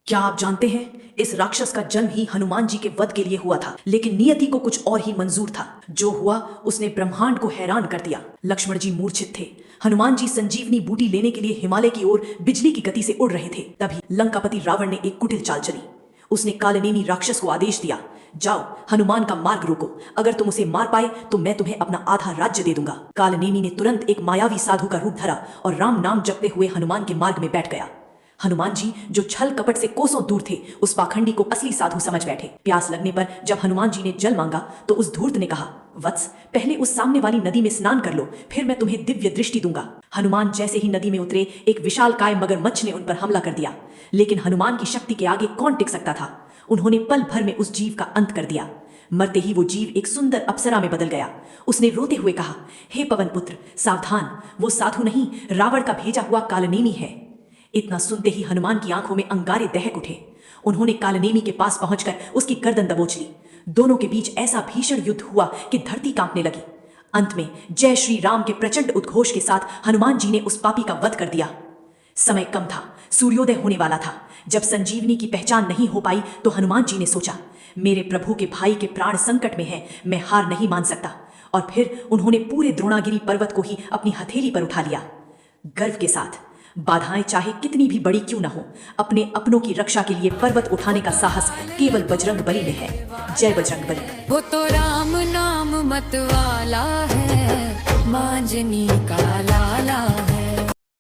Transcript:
क्या आप जानते हैं, इस राक्षस का जन्म ही हनुमान जी के वध के लिए हुआ था, लेकिन नियति को कुछ और ही मंजूर था। जो हुआ उसने ब्रह्मांड को हैरान कर दिया। लक्ष्मण जी मूर्छित थे। हनुमान जी संजीवनी बूटी लेने के लिए हिमालय की ओर बिजली की गति से उड़ रहे थे। तभी लंकापति रावण ने एक कुटिल चाल चली। उसने कालनेमी राक्षस को आदेश दिया, जाओ हनुमान का मार्ग रोको। अगर तुम उसे मार पाए तो मैं तुम्हें अपना आधा राज्य दे दूंगा। कालनेमी ने तुरंत एक मायावी साधु का रूप धरा और राम नाम जपते हुए हनुमान के मार्ग में बैठ गया। हनुमान जी, जो छल कपट से कोसों दूर थे, उस पाखंडी को असली साधु समझ बैठे। प्यास लगने पर जब हनुमान जी ने जल मांगा तो उस धूर्त ने कहा, वत्स, पहले उस सामने वाली नदी में स्नान कर लो, फिर मैं तुम्हें दिव्य दृष्टि दूंगा। हनुमान जैसे ही नदी में उतरे, एक विशालकाय मगरमच्छ ने उन पर हमला कर दिया। लेकिन हनुमान की शक्ति के आगे कौन टिक सकता था। उन्होंने पल भर में उस जीव का अंत कर दिया। मरते ही वो जीव एक सुंदर अप्सरा में बदल गया। उसने रोते हुए कहा, हे पवन पुत्र, सावधान, वो साधु नहीं, रावण का भेजा हुआ कालनेमी है। इतना सुनते ही हनुमान की आंखों में अंगारे दहक उठे। उन्होंने कालनेमी के पास पहुंचकर उसकी गर्दन दबोच ली। दोनों के बीच ऐसा भीषण युद्ध हुआ कि धरती कांपने लगी। अंत में जय श्री राम के प्रचंड उद्घोष के साथ हनुमान जी ने उस पापी का वध कर दिया। समय कम था, सूर्योदय होने वाला था। जब संजीवनी की पहचान नहीं हो पाई तो हनुमान जी ने सोचा, मेरे प्रभु के भाई के प्राण संकट में हैं, मैं हार नहीं मान सकता। और फिर उन्होंने पूरे द्रोणागिरी पर्वत को ही अपनी हथेली पर उठा लिया। गर्व के साथ, बाधाएं चाहे कितनी भी बड़ी क्यों न हो, अपने अपनों की रक्षा के लिए पर्वत उठाने का साहस केवल बजरंग बली में है। जय बजरंग बली। वो तो राम नाम मतवाला है, मांझनी का लाला।